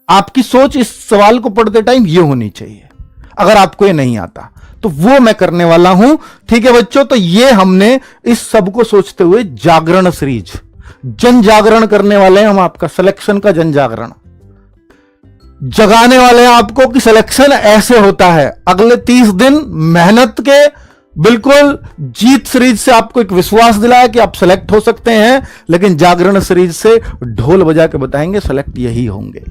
आपकी सोच इस सवाल को पढ़ते टाइम ये होनी चाहिए, अगर आपको ये नहीं आता तो वो मैं करने वाला हूं। ठीक है बच्चों, तो ये हमने इस सब को सोचते हुए जागरण सीरीज, जन जागरण करने वाले हैं हम, आपका सिलेक्शन का जन जागरण जगाने वाले हैं आपको कि सिलेक्शन ऐसे होता है। अगले 30 दिन मेहनत के बिल्कुल जीत सीरीज से आपको एक विश्वास दिलाया कि आप सेलेक्ट हो सकते हैं, लेकिन जागरण सीरीज से ढोल बजा के बताएंगे सेलेक्ट यही होंगे।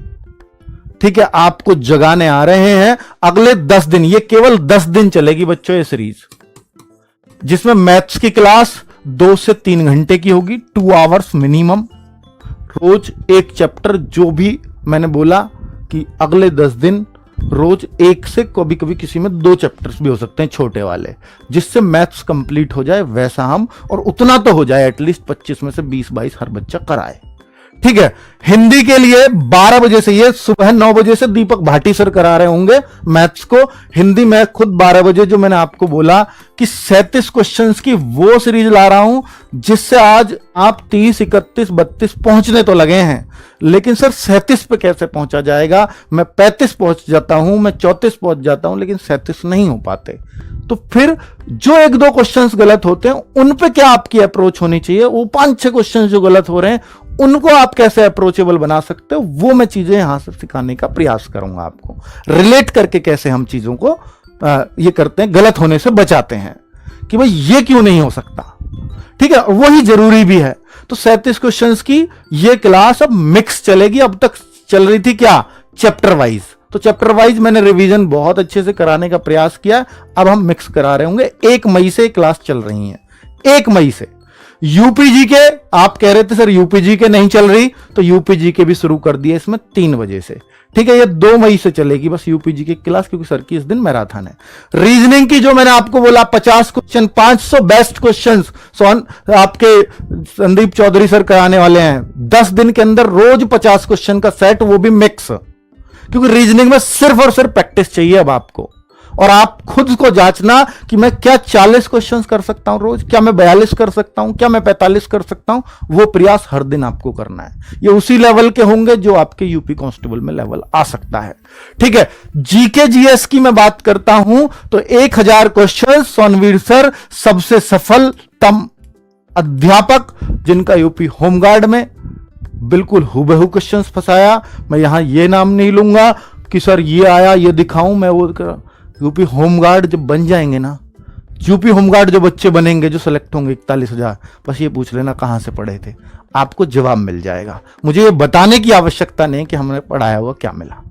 ठीक है, आपको जगाने आ रहे हैं अगले 10 दिन, ये केवल 10 दिन चलेगी बच्चों ये सीरीज, जिसमें मैथ्स की क्लास 2 से 3 घंटे की होगी, 2 आवर्स मिनिमम, रोज एक चैप्टर। जो भी मैंने बोला कि अगले 10 दिन रोज एक से कभी कभी किसी में 2 चैप्टर्स भी हो सकते हैं छोटे वाले, जिससे मैथ्स कंप्लीट हो जाए वैसा हम, और उतना तो हो जाए एटलीस्ट 25 में से 20-22 हर बच्चा कराए। ठीक है, हिंदी के लिए 12 बजे से, ये सुबह 9 बजे से दीपक भाटी सर करा रहे होंगे मैथ्स को, हिंदी में खुद 12 बजे, जो मैंने आपको बोला कि 37 क्वेश्चंस की वो सीरीज ला रहा हूं, जिससे आज आप 30, 31, 32 पहुंचने तो लगे हैं, लेकिन सर 37 पे कैसे पहुंचा जाएगा? मैं 35 पहुंच जाता हूं, मैं 34 पहुंच जाता हूं, लेकिन 37 नहीं हो पाते। तो फिर जो 1-2 क्वेश्चंस गलत होते हैं उन पे क्या आपकी अप्रोच होनी चाहिए, वो 5-6 क्वेश्चंस जो गलत हो रहे हैं उनको आप कैसे अप्रोचेबल बना सकते हो, वो मैं चीजें यहां से सिखाने का प्रयास करूंगा आपको, रिलेट करके कैसे हम चीजों को ये करते हैं, गलत होने से बचाते हैं कि भाई ये क्यों नहीं हो सकता। ठीक है, वही जरूरी भी है। तो 37 क्वेश्चंस की ये क्लास अब मिक्स चलेगी। अब तक चल रही थी क्या, चैप्टर वाइज, तो चैप्टर वाइज मैंने रिवीजन बहुत अच्छे से कराने का प्रयास किया, अब हम मिक्स करा रहे होंगे। 1 मई से क्लास चल रही है, 1 मई से। यूपीजी के आप कह रहे थे सर यूपीजी के नहीं चल रही, तो यूपीजी के भी शुरू कर दिए इसमें 3 बजे से। ठीक है, ये 2 मई से चलेगी बस यूपीजी की क्लास, क्योंकि सर की इस दिन मैराथन है। रीजनिंग की जो मैंने आपको बोला 50 क्वेश्चन, 500 बेस्ट क्वेश्चंस आपके संदीप चौधरी सर कराने वाले हैं 10 दिन के अंदर, रोज 50 क्वेश्चन का सेट, वो भी मिक्स, क्योंकि रीजनिंग में सिर्फ और सिर्फ प्रैक्टिस चाहिए अब आपको। और आप खुद को जांचना कि मैं क्या 40 क्वेश्चंस कर सकता हूं रोज, क्या मैं 42 कर सकता हूं, क्या मैं 45 कर सकता हूं, वो प्रयास हर दिन आपको करना है। ये उसी लेवल के होंगे जो आपके यूपी कांस्टेबल में लेवल आ सकता है। ठीक है, जीके जीएस की मैं बात करता हूं तो 1000 क्वेश्चन, सोनवीर सर सबसे सफलतम अध्यापक, जिनका यूपी होमगार्ड में बिल्कुल हुबहू क्वेश्चंस फंसाया। मैं यहां ये नाम नहीं लूंगा कि सर ये आया ये दिखाऊं मैं वो। यूपी होमगार्ड जब बन जाएंगे ना, यूपी होमगार्ड जो बच्चे बनेंगे, जो सेलेक्ट होंगे 41,000, बस ये पूछ लेना कहां से पढ़े थे, आपको जवाब मिल जाएगा। मुझे ये बताने की आवश्यकता नहीं कि हमने पढ़ाया हुआ क्या मिला।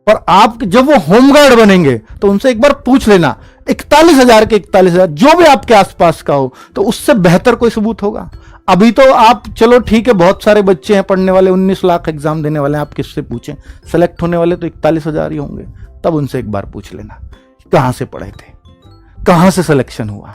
और आप जब वो होमगार्ड बनेंगे तो उनसे एक बार पूछ लेना 41,000 के 41,000 जो भी आपके आसपास का हो, तो उससे बेहतर कोई सबूत होगा? अभी तो आप चलो ठीक है, बहुत सारे बच्चे हैं पढ़ने वाले, 19 लाख एग्जाम देने वाले हैं, आप किससे पूछें? सेलेक्ट होने वाले तो 41,000 ही होंगे। तब उनसे एक बार पूछ लेना कहां से पढ़े थे, कहां से सिलेक्शन हुआ,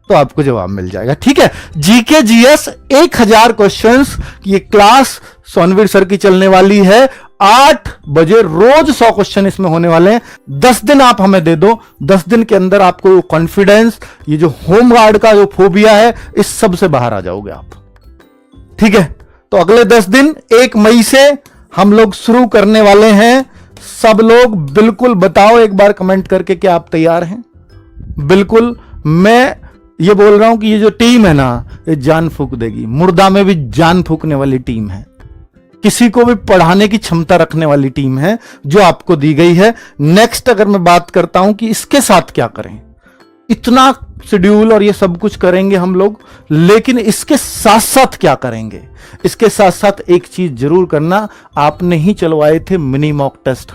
तो आपको जवाब मिल जाएगा। ठीक है, जीके जीएस 1000 क्वेश्चंस ये क्लास सोनवीर सर की चलने वाली है। 8 बजे रोज 100 क्वेश्चन इसमें होने वाले हैं। 10 दिन आप हमें दे दो, 10 दिन के अंदर आपको कॉन्फिडेंस, ये जो होमगार्ड का जो फोबिया है, इस सब से बाहर आ जाओगे आप। ठीक है, तो अगले 10 दिन 1 मई से हम लोग शुरू करने वाले हैं। सब लोग बिल्कुल बताओ एक बार कमेंट करके कि आप तैयार हैं। बिल्कुल, मैं ये बोल रहा हूं कि ये जो टीम है ना, ये जान फूंक देगी, मुर्दा में भी जान फूंकने वाली टीम है, किसी को भी पढ़ाने की क्षमता रखने वाली टीम है जो आपको दी गई है। नेक्स्ट अगर मैं बात करता हूं कि इसके साथ क्या करें, इतना शेड्यूल और ये सब कुछ करेंगे हम लोग, लेकिन इसके साथ साथ क्या करेंगे? इसके साथ साथ एक चीज जरूर करना, आपने ही चलवाए थे मिनी मॉक टेस्ट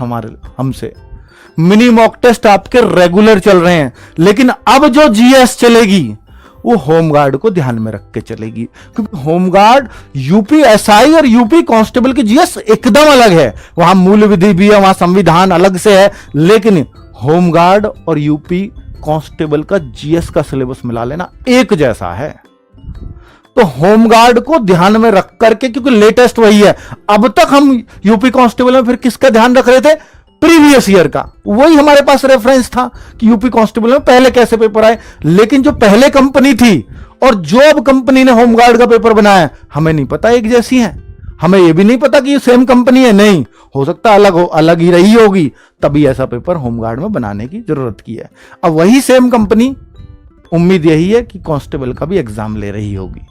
हमसे। मिनी मॉक टेस्ट आपके रेगुलर चल रहे हैं, लेकिन अब जो जीएस चलेगी वो होमगार्ड को ध्यान में रख के चलेगी, क्योंकि होमगार्ड यूपी एसआई और यूपी कांस्टेबल की जीएस एकदम अलग है। वहां मूल विधि भी है, वहां संविधान अलग से है, लेकिन होमगार्ड और यूपी कांस्टेबल का जीएस का सिलेबस मिला लेना एक जैसा है। तो होमगार्ड को ध्यान में रख करके, क्योंकि लेटेस्ट वही है। अब तक हम यूपी कांस्टेबल में फिर किसका ध्यान रख रहे थे? प्रीवियस ईयर का, वही हमारे पास रेफरेंस था कि यूपी कांस्टेबल में पहले कैसे पेपर आए। लेकिन जो पहले कंपनी थी और जो अब कंपनी ने होमगार्ड का पेपर बनाया, हमें नहीं पता एक जैसी है। हमें यह भी नहीं पता कि ये सेम कंपनी है, नहीं हो सकता अलग हो, अलग ही रही होगी, तभी ऐसा पेपर होमगार्ड में बनाने की जरूरत की है। अब वही सेम कंपनी, उम्मीद यही है कि कांस्टेबल का भी एग्जाम ले रही होगी,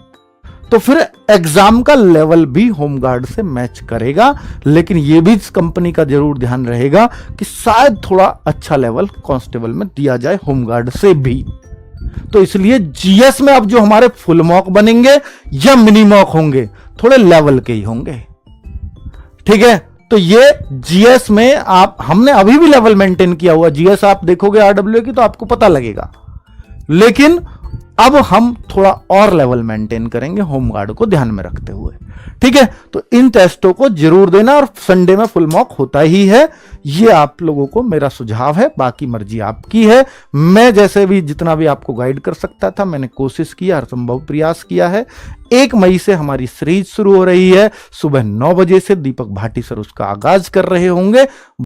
तो फिर एग्जाम का लेवल भी होमगार्ड से मैच करेगा। लेकिन यह भी इस कंपनी का जरूर ध्यान रहेगा कि शायद थोड़ा अच्छा लेवल कांस्टेबल में दिया जाए होमगार्ड से भी। तो इसलिए जीएस में अब जो हमारे फुल मॉक बनेंगे या मिनी मॉक होंगे, थोड़े लेवल के ही होंगे, ठीक है। तो ये जीएस में आप, हमने अभी भी लेवल मेंटेन किया हुआ, जीएस आप देखोगे आरडब्ल्यू की तो आपको पता लगेगा, लेकिन अब हम थोड़ा और लेवल मेंटेन करेंगे होमगार्ड को ध्यान में रखते हुए, ठीक है। तो इन टेस्टों को जरूर देना, और संडे में फुल मॉक होता ही है, ये आप लोगों को मेरा सुझाव है, बाकी मर्जी आपकी है। मैं जैसे भी जितना भी आपको गाइड कर सकता था मैंने कोशिश की, हर संभव प्रयास किया है। 1 मई से हमारी सीरीज शुरू हो रही है, सुबह 9 बजे से दीपक भाटी सर उसका आगाज कर रहे होंगे।